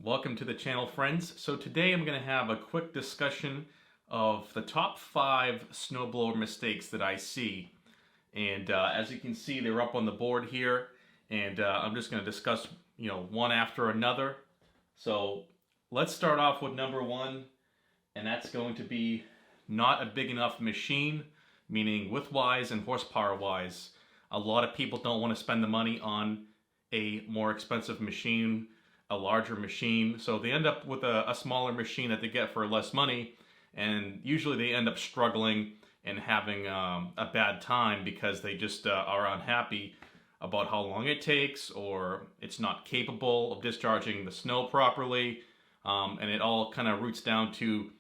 Welcome to the channel, friends. So today I'm going to have a quick discussion of the top 5 snowblower mistakes that I see. And as you can see, they're up on the board here, and I'm just going to discuss, one after another. So let's start off with number 1, and that's going to be not a big enough machine, meaning width-wise and horsepower-wise. A lot of people don't want to spend the money on a more expensive machine, a larger machine, so they end up with a smaller machine that they get for less money, and usually they end up struggling and having a bad time because they just are unhappy about how long it takes, or it's not capable of discharging the snow properly, and it all kind of roots down to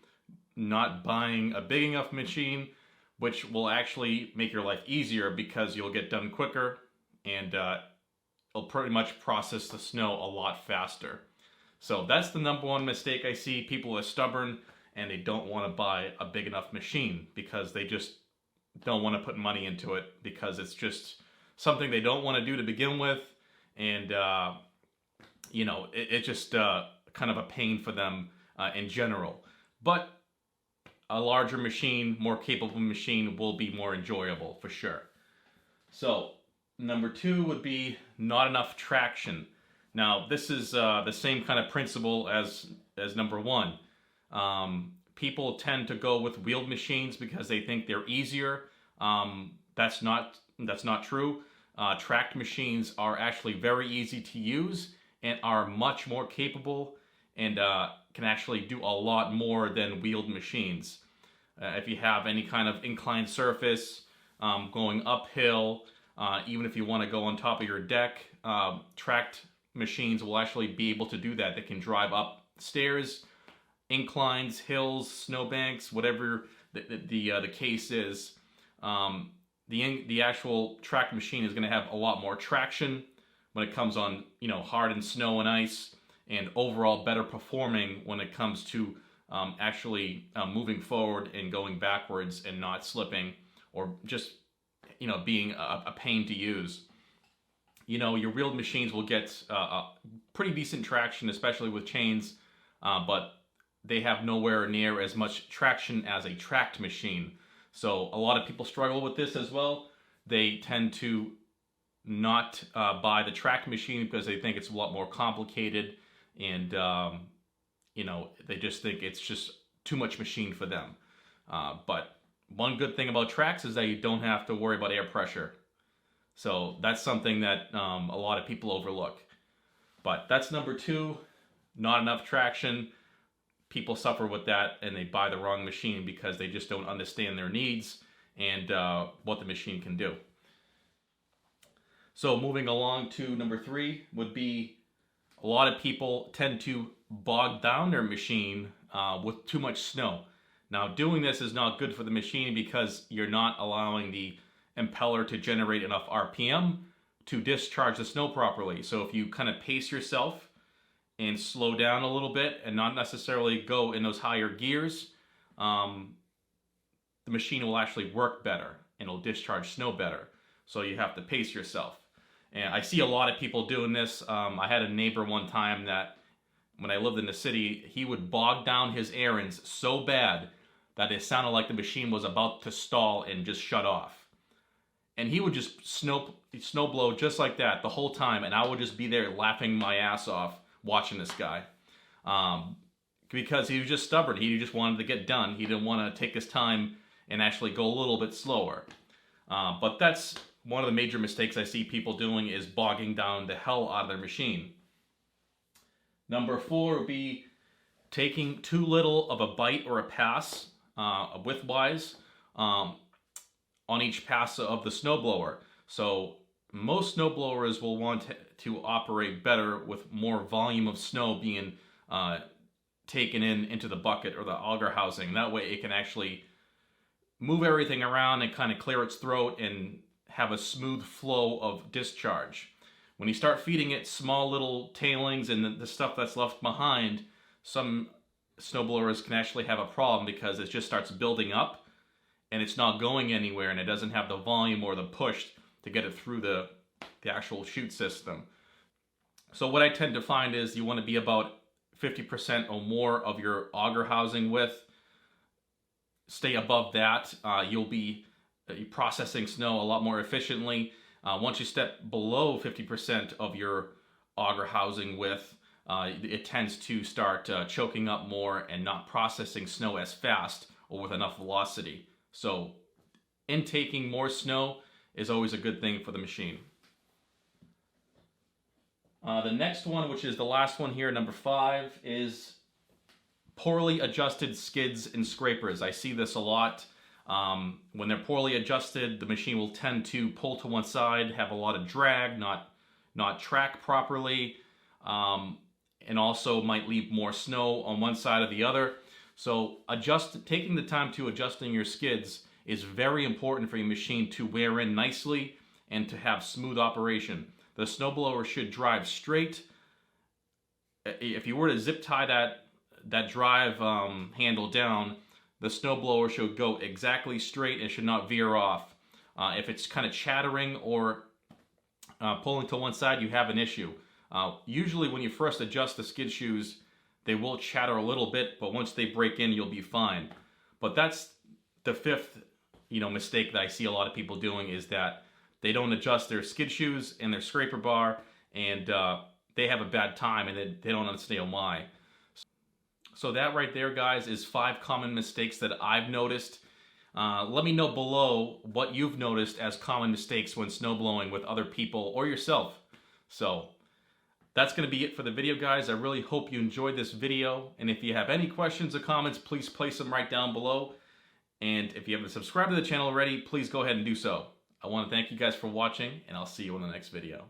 not buying a big enough machine, which will actually make your life easier because you'll get done quicker, and it'll pretty much process the snow a lot faster. So that's the number 1 mistake I see. People are stubborn and they don't want to buy a big enough machine because they just don't want to put money into it because it's just something they don't want to do to begin with, and it's just kind of a pain for them in general. But a larger machine, more capable machine will be more enjoyable for sure. So number 2 would be not enough traction. Now this is the same kind of principle as number 1. People tend to go with wheeled machines because they think they're easier. That's not true. Tracked machines are actually very easy to use and are much more capable, and can actually do a lot more than wheeled machines. If you have any kind of inclined surface, going uphill, even if you want to go on top of your deck, tracked machines will actually be able to do that. They can drive up stairs, inclines, hills, snowbanks, whatever the case is. The actual tracked machine is going to have a lot more traction when it comes on hardened snow and ice, and overall better performing when it comes to actually moving forward and going backwards and not slipping, or just being a pain to use. Your wheeled machines will get pretty decent traction, especially with chains, but they have nowhere near as much traction as a tracked machine. So a lot of people struggle with this as well. They tend to not buy the tracked machine because they think it's a lot more complicated, and they just think it's just too much machine for them. But one good thing about tracks is that you don't have to worry about air pressure. So that's something that a lot of people overlook. But that's number 2, not enough traction. People suffer with that and they buy the wrong machine because they just don't understand their needs and what the machine can do. So moving along to number 3 would be, a lot of people tend to bog down their machine with too much snow. Now doing this is not good for the machine because you're not allowing the impeller to generate enough RPM to discharge the snow properly. So if you kind of pace yourself and slow down a little bit and not necessarily go in those higher gears, the machine will actually work better and it'll discharge snow better. So you have to pace yourself. And I see a lot of people doing this. I had a neighbor one time that, when I lived in the city, he would bog down his errands so bad that it sounded like the machine was about to stall and just shut off. And he would just snow blow just like that the whole time, and I would just be there laughing my ass off watching this guy. Because he was just stubborn. He just wanted to get done. He didn't want to take his time and actually go a little bit slower. But that's one of the major mistakes I see people doing, is bogging down the hell out of their machine. Number 4 would be taking too little of a bite or a pass, width-wise, on each pass of the snowblower. So most snowblowers will want to operate better with more volume of snow being taken into the bucket or the auger housing. That way it can actually move everything around and kind of clear its throat and have a smooth flow of discharge. When you start feeding it small little tailings and the stuff that's left behind, some snowblowers can actually have a problem because it just starts building up and it's not going anywhere, and it doesn't have the volume or the push to get it through the actual chute system. So what I tend to find is you want to be about 50% or more of your auger housing width. Stay above that. You'll be processing snow a lot more efficiently. Once you step below 50% of your auger housing width, it tends to start choking up more and not processing snow as fast or with enough velocity. So intaking more snow is always a good thing for the machine. The next one, which is the last one here, number 5, is poorly adjusted skids and scrapers. I see this a lot. When they're poorly adjusted, the machine will tend to pull to one side, have a lot of drag, not track properly, and also might leave more snow on one side or the other. So taking the time to adjusting your skids is very important for your machine to wear in nicely and to have smooth operation. The snowblower should drive straight. If you were to zip tie that drive handle down, the snowblower should go exactly straight and should not veer off. If it's kind of chattering or pulling to one side, you have an issue. Usually when you first adjust the skid shoes, they will chatter a little bit, but once they break in, you'll be fine. But that's the 5th mistake that I see a lot of people doing, is that they don't adjust their skid shoes and their scraper bar, and they have a bad time, and they don't understand why. So that right there, guys, is 5 common mistakes that I've noticed. Let me know below what you've noticed as common mistakes when snowblowing with other people or yourself. So that's going to be it for the video, guys. I really hope you enjoyed this video. And if you have any questions or comments, please place them right down below. And if you haven't subscribed to the channel already, please go ahead and do so. I want to thank you guys for watching, and I'll see you in the next video.